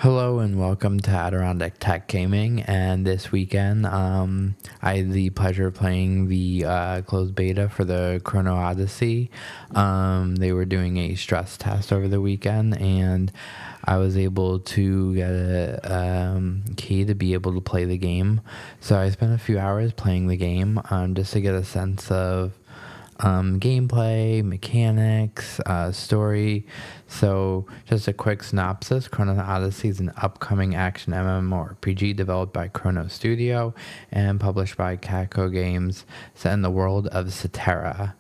Hello and welcome to Adirondack Tech Gaming. And this weekend, I had the pleasure of playing the closed beta for the Chrono Odyssey. They were doing a stress test over the weekend, and I was able to get a key to be able to play the game. So I spent a few hours playing the game just to get a sense of gameplay, mechanics, story. So, just a quick synopsis: Chrono Odyssey is an upcoming action MMORPG developed by Chrono Studio and published by Kako Games, set in the world of Cetera.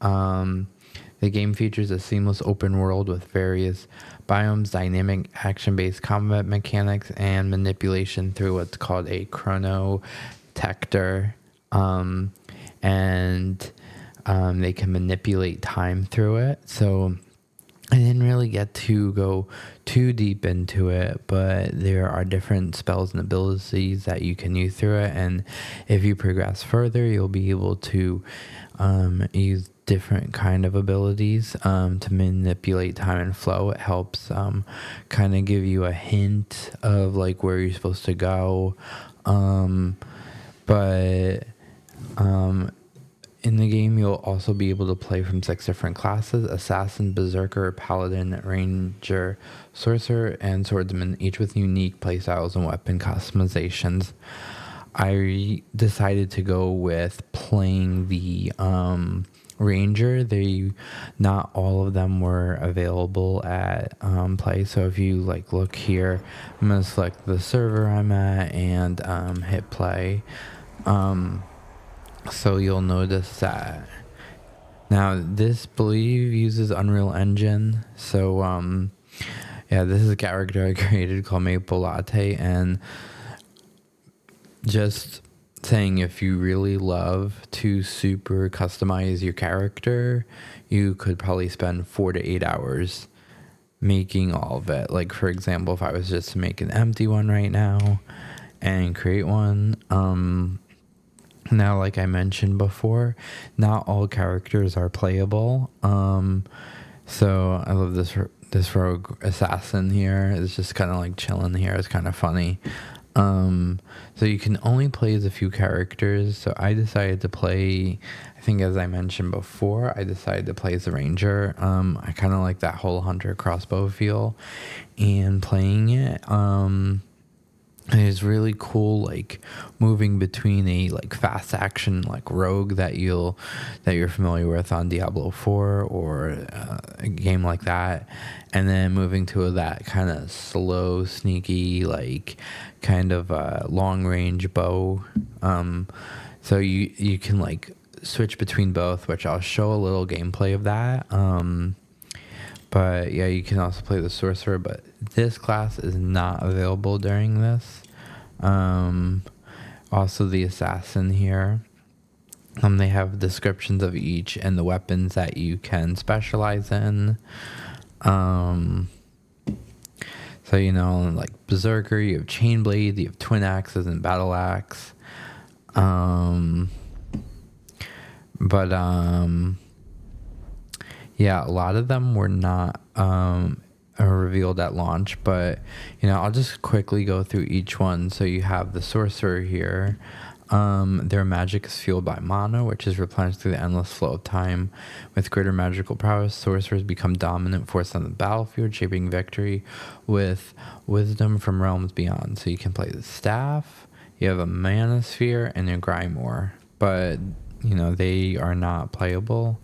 The game features a seamless open world with various biomes, dynamic action-based combat mechanics, and manipulation through what's called a chrono tector. They can manipulate time through it. So I didn't really get to go too deep into it, but there are different spells and abilities that you can use through it. And if you progress further, you'll be able to use different kind of abilities to manipulate time and flow. It helps kind of give you a hint of like where you're supposed to go. In the game, you'll also be able to play from 6 different classes: Assassin, Berserker, Paladin, Ranger, Sorcerer, and Swordsman, each with unique playstyles and weapon customizations. I decided to go with playing the Ranger. Not all of them were available at play, so if you look here, I'm going to select the server I'm at and hit play. So you'll notice that now this believe uses Unreal Engine. So this is a character I created called Maple Latte, and just saying, if you really love to super customize your character, you could probably spend 4 to 8 hours making all of it. Like, for example, if I was just to make an empty one right now and create one, now, like I mentioned before, not all characters are playable. So I love this rogue assassin here. It's just kind of like chilling here. It's kind of funny. So you can only play as a few characters. So I decided to play, I think as I mentioned before, I decided to play as the Ranger. I kind of like that whole hunter crossbow feel, and playing it. It is really cool, like moving between a fast action rogue that you're familiar with on Diablo 4 or a game like that, and then moving to that kind of slow, sneaky, kind of long range bow. So you can switch between both, which I'll show a little gameplay of that. But yeah, you can also play the sorcerer, but this class is not available during this. Also the assassin here. They have descriptions of each and the weapons that you can specialize in. So Berserker, you have chain blade, you have twin axes and battle axe. Yeah, a lot of them were not are revealed at launch, but I'll just quickly go through each one. So you have the sorcerer here. Their magic is fueled by mana, which is replenished through the endless flow of time. With greater magical prowess, sorcerers become dominant force on the battlefield, shaping victory with wisdom from realms beyond. So you can play the staff, you have a mana sphere, and a grimoire, but they are not playable.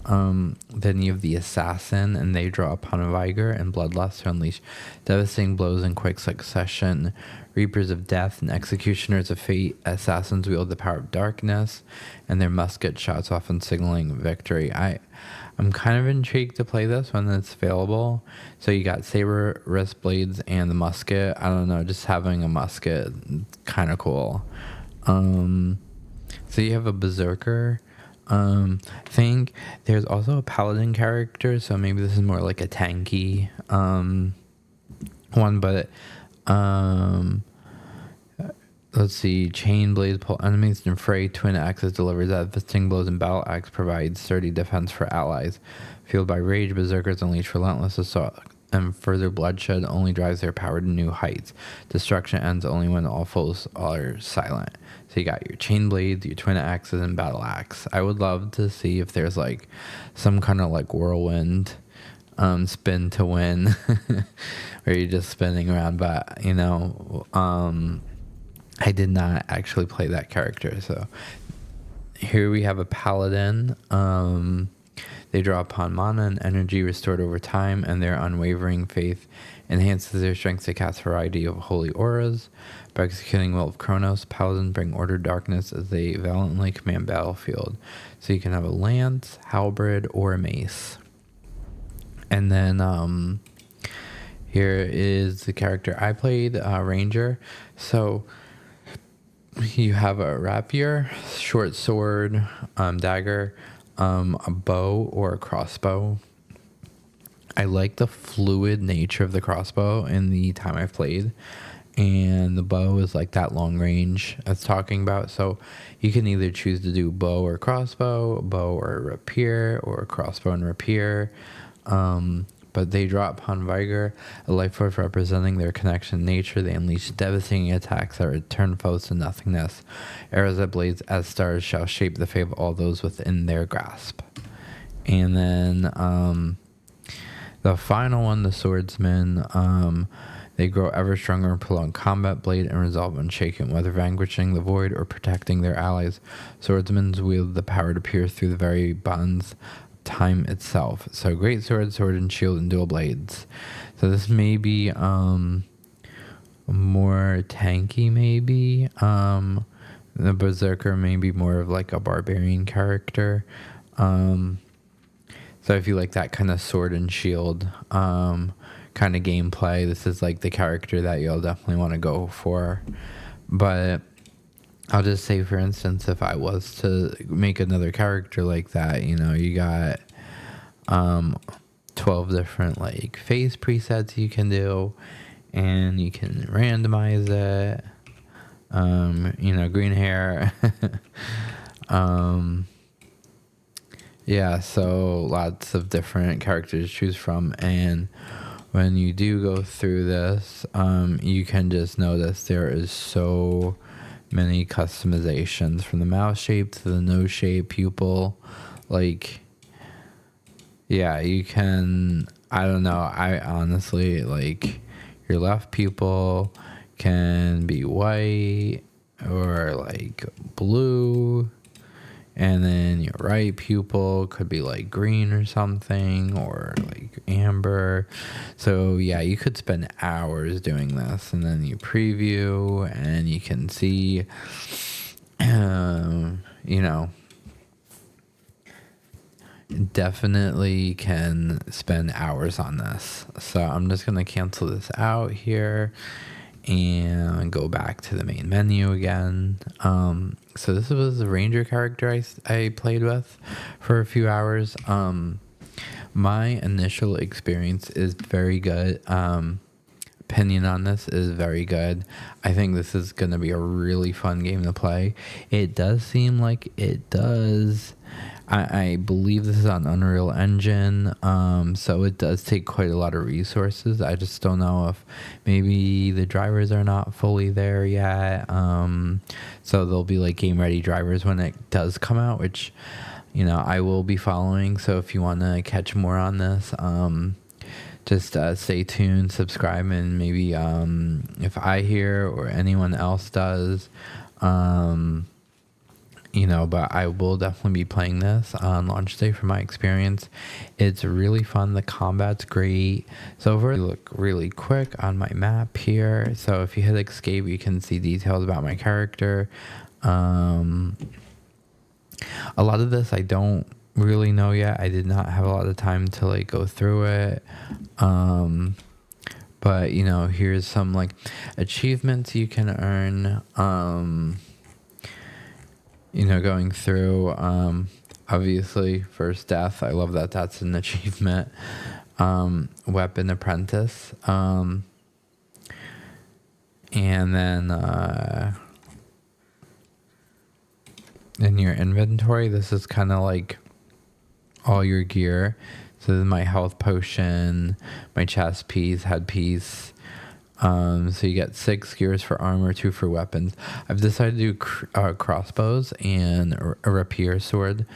Then you have the assassin, and they draw upon a vigor and bloodlust to unleash devastating blows in quick succession. Reapers of death and executioners of fate, assassins wield the power of darkness, and their musket shots often signaling victory. I'm kind of intrigued to play this when it's available. So you got saber, wrist blades, and the musket. I don't know, just having a musket, kind of cool. So you have a berserker. I think there's also a paladin character, so maybe this is more like a tanky one, but let's see. Chain blades pull enemies in fray. Twin axes delivers devastating blows, and battle axe provides sturdy defense for allies. Fueled by rage, berserkers unleash relentless and further bloodshed only drives their power to new heights. Destruction ends only when all foes are silent. So you got your chain blades, your twin axes, and battle axe. I would love to see if there's like some kind of like whirlwind spin to win, where you're just spinning around. But you know, I did not actually play that character. So here we have a paladin. They draw upon mana and energy restored over time, and their unwavering faith enhances their strength to cast a variety of holy auras. By executing will of Chronos, paladins bring order darkness as they valiantly command battlefield. So you can have a lance, halberd, or a mace. And then here is the character I played, Ranger. So you have a rapier, short sword, dagger, a bow or a crossbow. I like the fluid nature of the crossbow in the time I've played, and the bow is like that long range I was talking about. So you can either choose to do bow or crossbow, bow or rapier, or crossbow and rapier. But they draw upon Vigor, a life force representing their connection to nature. They unleash devastating attacks that return foes to nothingness. Arrows that blaze as stars shall shape the fate of all those within their grasp. And then the final one, the Swordsman, they grow ever stronger in prolonged combat, blade, and resolve unshaken, whether vanquishing the void or protecting their allies. Swordsmen wield the power to pierce through the very bonds time itself. So great sword, sword and shield, and dual blades. So this may be more tanky, maybe. The Berserker may be more of like a barbarian character. So if you like that kind of sword and shield kind of gameplay, this is like the character that you'll definitely want to go for. But I'll just say, for instance, if I was to make another character like that, you know, you got 12 different like face presets you can do, and you can randomize it. You know, green hair. Yeah, so lots of different characters to choose from, and when you do go through this, you can just notice there is so many customizations, from the mouth shape to the nose shape, pupil. Like, yeah, you can, I don't know, I honestly, like, your left pupil can be white or like blue, and then your right pupil could be like green or something, or like amber. So yeah, you could spend hours doing this, and then you preview and you can see, you know, definitely can spend hours on this. So I'm just going to cancel this out here and go back to the main menu again. So this was the Ranger character I played with for a few hours. My initial experience is very good. Opinion on this is very good. I think this is going to be a really fun game to play. It does seem like it does. I believe this is on Unreal Engine, so it does take quite a lot of resources. I just don't know if maybe the drivers are not fully there yet. So there'll be like game ready drivers when it does come out, which, you know, I will be following. So if you want to catch more on this, just stay tuned, subscribe, and maybe if I hear or anyone else does, you know, but I will definitely be playing this on launch day from my experience. It's really fun. The combat's great. So if we look really quick on my map here, so if you hit escape, you can see details about my character. A lot of this I don't really know yet. I did not have a lot of time to like go through it. But you know, here's some like achievements you can earn. You know, going through, obviously, first death. I love that that's an achievement. Weapon apprentice. And then in your inventory, this is kind of like all your gear. So this is my health potion, my chest piece, head piece. So you get 6 gears for armor, 2 for weapons. I've decided to do crossbows and a rapier sword.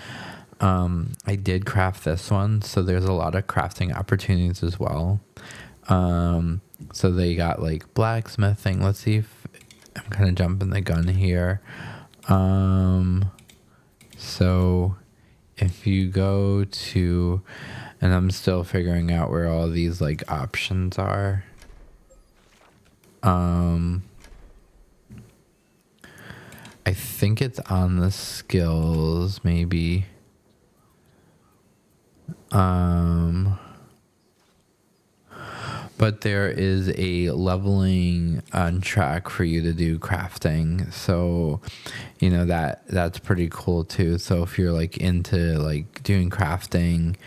I did craft this one, so there's a lot of crafting opportunities as well. So they got like blacksmithing. Let's see if I'm kind of jumping the gun here. So if you go to, and I'm still figuring out where all these like options are. I think it's on the skills, maybe. But there is a leveling track for you to do crafting. So, you know, that's pretty cool too. So if you're like into like doing crafting,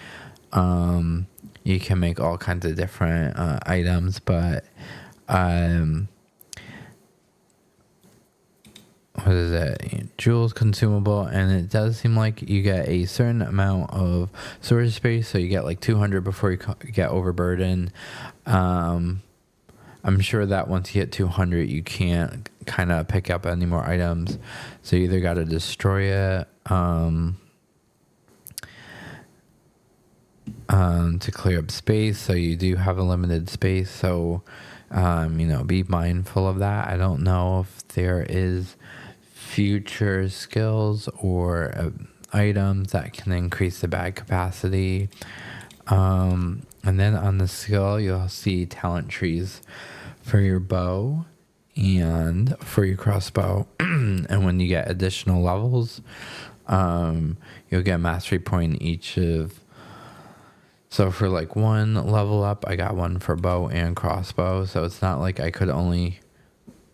you can make all kinds of different items, but what is it? Jewels consumable, and it does seem like you get a certain amount of storage space, so you get like 200 before you get overburdened. I'm sure that once you hit 200, you can't kind of pick up any more items, so you either got to destroy it to clear up space. So you do have a limited space, so you know, be mindful of that. I don't know if there is future skills or items that can increase the bag capacity. And then on the skill, you'll see talent trees for your bow and for your crossbow. And when you get additional levels, you'll get a mastery point in each of. So for like 1 level up, I got 1 for bow and crossbow. So it's not like I could only,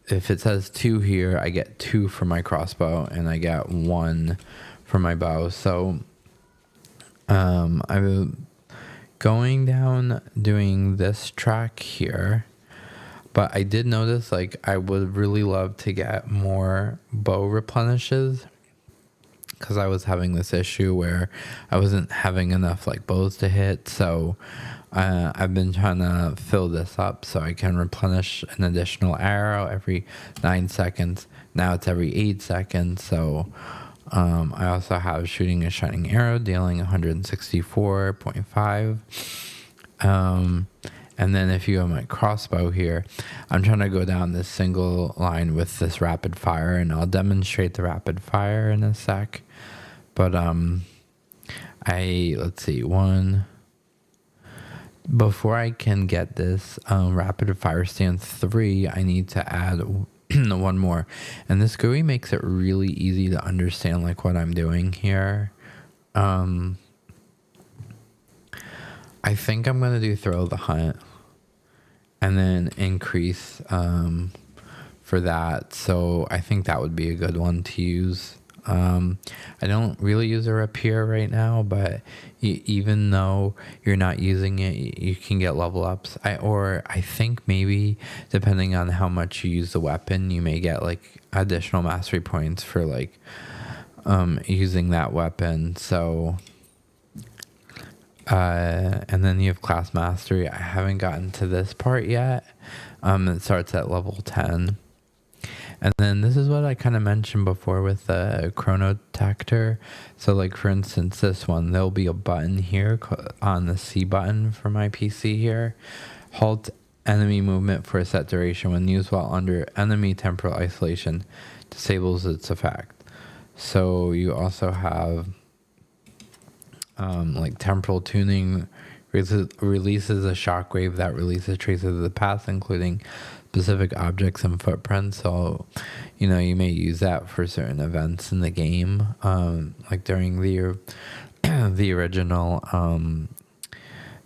if it says 2 here, I get 2 for my crossbow and I get 1 for my bow. So I'm going down doing this track here, but I did notice like I would really love to get more bow replenishes, because I was having this issue where I wasn't having enough like bows to hit. So I've been trying to fill this up so I can replenish an additional arrow every 9 seconds. Now it's every 8 seconds. So I also have shooting a shining arrow dealing 164.5. And then if you have my crossbow here, I'm trying to go down this single line with this rapid fire, and I'll demonstrate the rapid fire in a sec. But let's see, before I can get this rapid fire stance 3, I need to add 1 more. And this GUI makes it really easy to understand like what I'm doing here. I think I'm going to do thrill of the hunt and then increase for that. So I think that would be a good one to use. I don't really use a rapier right now, but even though you're not using it, you can get level ups. I think maybe depending on how much you use the weapon, you may get like additional mastery points for like using that weapon. So and then you have class mastery. I haven't gotten to this part yet. It starts at level 10. And then this is what I kind of mentioned before with the Chrono Tactor. So like for instance, this one, there'll be a button here on the C button for my PC here. Halt enemy movement for a set duration. When used while under enemy temporal isolation, disables its effect. So you also have like temporal tuning, releases a shockwave that releases traces of the past, including specific objects and footprints. So, you know, you may use that for certain events in the game, like during the original,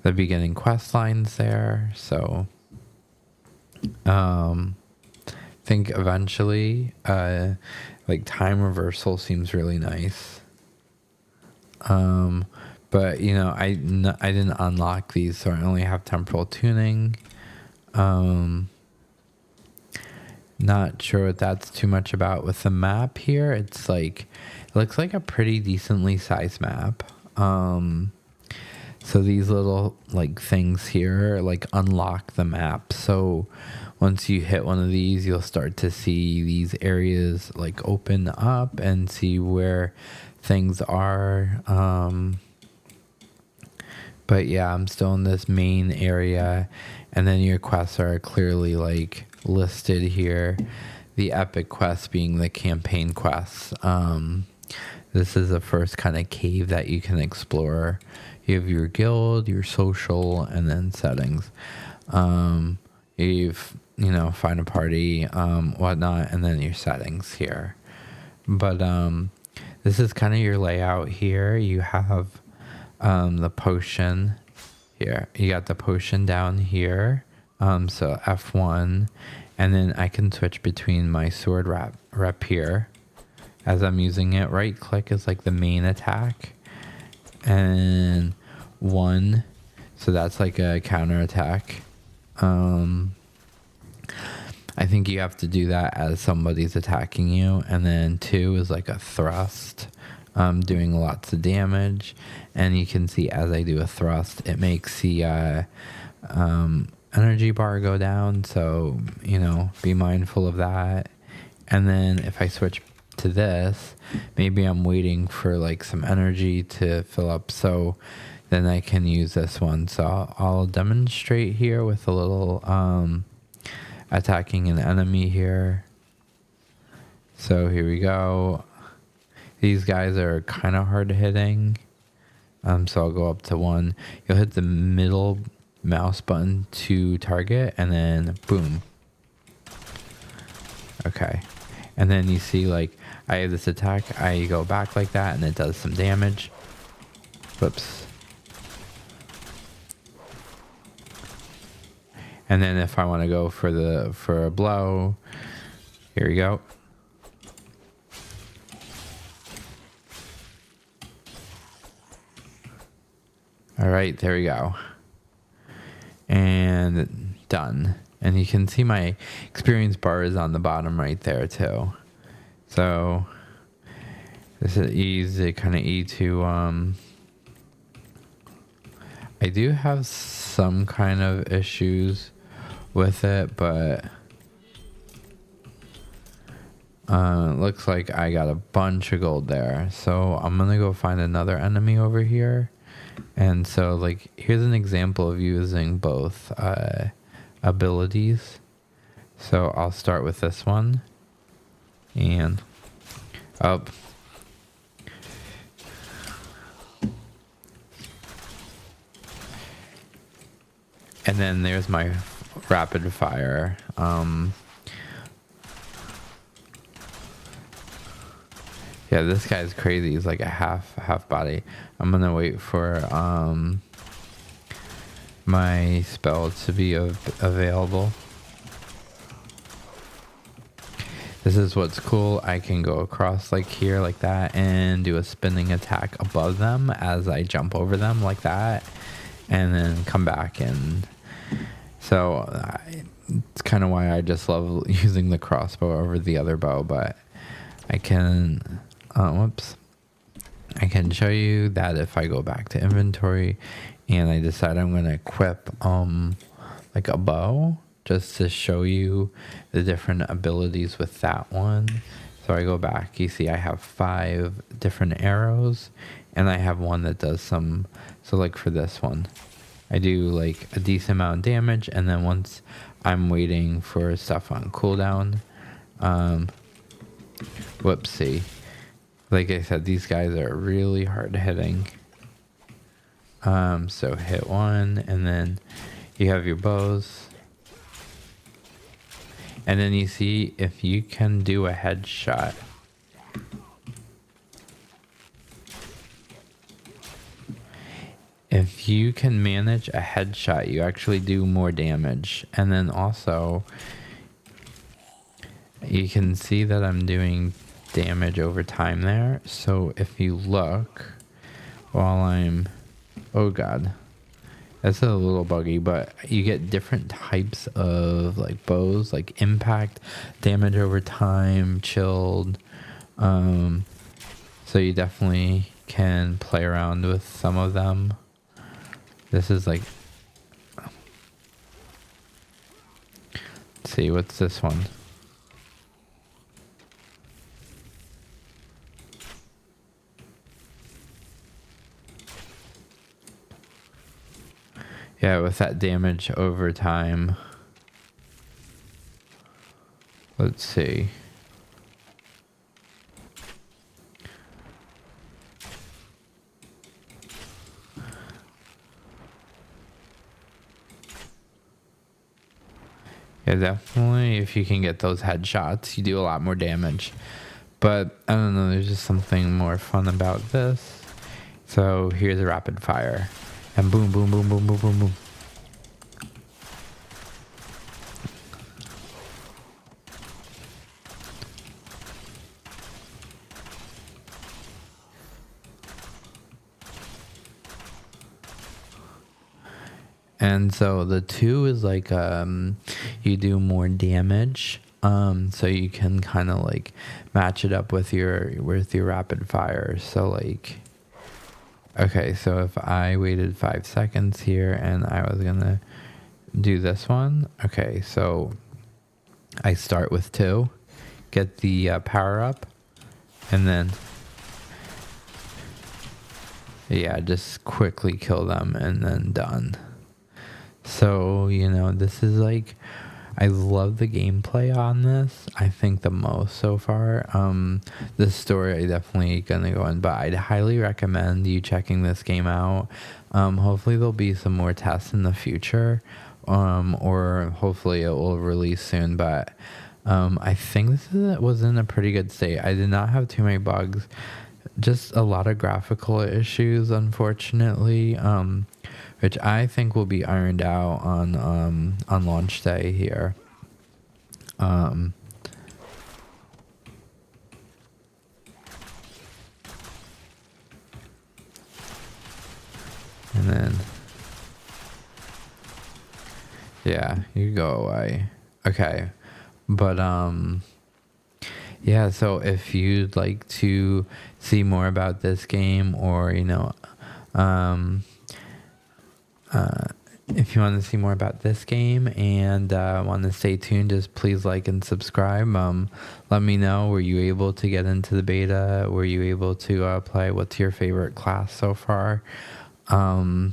the beginning quest lines there. So, think eventually, like time reversal seems really nice. But you know, I didn't unlock these, so I only have temporal tuning. Not sure what that's too much about. With the map here, it's like, it looks like a pretty decently sized map. So these little like things here like unlock the map. So once you hit one of these, you'll start to see these areas like open up and see where things are. But yeah, I'm still in this main area, and then your quests are clearly like listed here. The epic quests being the campaign quests. This is the first kind of cave that you can explore. You have your guild, your social, and then settings. You've, find a party, whatnot, and then your settings here. But this is kind of your layout here. You have the potion here. You got the potion down here. So F1, and then I can switch between my sword rep here. As I'm using it, right click is like the main attack, and 1, so that's like a counter attack. I think you have to do that as somebody's attacking you, and then 2 is like a thrust, doing lots of damage. And you can see as I do a thrust, it makes the energy bar go down, so be mindful of that. And then if I switch to this, maybe I'm waiting for like some energy to fill up, so then I can use this one. So I'll demonstrate here with a little attacking an enemy here. So here we go. These guys are kind of hard hitting, so I'll go up to 1. You'll hit the middle mouse button to target, and then boom. Okay, and then you see like I have this attack, I go back like that, and it does some damage. Whoops. And then if I want to go for a blow, here we go. All right, there we go. And done. And you can see my experience bar is on the bottom right there too. So this is easy, kind of E to, I do have some kind of issues with it, but looks like I got a bunch of gold there. So I'm gonna go find another enemy over here. And so like, here's an example of using both abilities. So I'll start with this one. And up. And then there's my rapid fire. Yeah, this guy's crazy. He's like a half body. I'm gonna wait for my spell to be available. This is what's cool. I can go across like here like that and do a spinning attack above them as I jump over them like that, and then come back. And so it's kind of why I just love using the crossbow over the other bow. But I can I can show you that if I go back to inventory and I decide I'm going to equip like a bow, just to show you the different abilities with that one. So I go back, you see I have 5 different arrows, and I have one that does some, so like for this one, I do like a decent amount of damage, and then once I'm waiting for stuff on cooldown, whoopsie. Like I said, these guys are really hard hitting. So hit 1, and then you have your bows. And then you see if you can do a headshot. If you can manage a headshot, you actually do more damage. And then also, you can see that I'm doing damage over time there. So if you look while I'm, oh god, that's a little buggy, but you get different types of like bows, like impact, damage over time, chilled. So you definitely can play around with some of them. This is like, let's see, what's this one? Yeah, with that damage over time. Let's see. Yeah, definitely. If you can get those headshots, you do a lot more damage. But I don't know, there's just something more fun about this. So here's a rapid fire. And boom, boom, boom, boom, boom, boom, boom. And so the 2 is like you do more damage. So you can kind of like match it up with your rapid fire. So like, okay, so if I waited 5 seconds here and I was gonna do this one, okay, so I start with 2, get the power up, and then yeah, just quickly kill them and then done. So, you know, this is like, I love the gameplay on this. I think the most so far. The story I definitely gonna go in, but I'd highly recommend you checking this game out. Hopefully there'll be some more tests in the future, or hopefully it will release soon. But I think was in a pretty good state. I did not have too many bugs, just a lot of graphical issues, unfortunately. Which I think will be ironed out on launch day here. And then, yeah, you go away. Okay, but yeah. So if you'd like to see more about this game, or you know, if you want to see more about this game and want to stay tuned, just please like and subscribe. Let me know, were you able to get into the beta? Were you able to play? What's your favorite class so far? I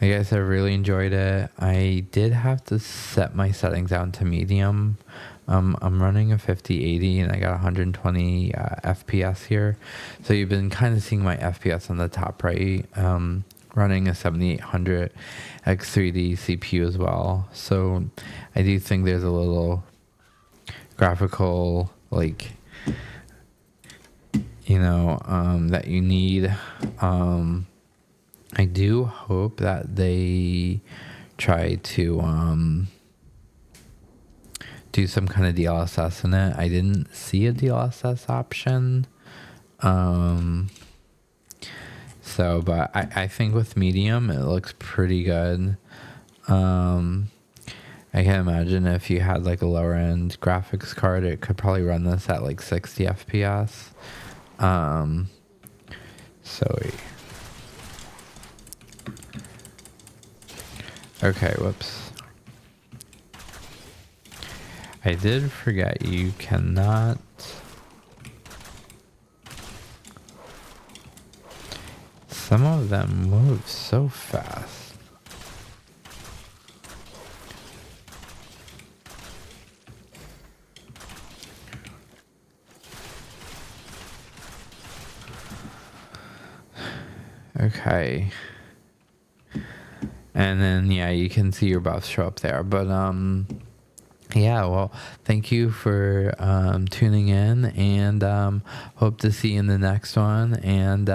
guess I really enjoyed it. I did have to set my settings down to medium. I'm running a 5080 and I got 120 FPS here. So you've been kind of seeing my FPS on the top right. Running a 7800 X3D CPU as well. So I do think there's a little graphical, like, you know, that you need. I do hope that they try to do some kind of DLSS in it. I didn't see a DLSS option. So, but I think with medium, it looks pretty good. I can imagine if you had like a lower end graphics card, it could probably run this at like 60 FPS. So, okay, whoops. I did forget you cannot. Some of them move so fast. Okay. And then, yeah, you can see your buffs show up there. But, yeah, well, thank you for tuning in, and hope to see you in the next one. And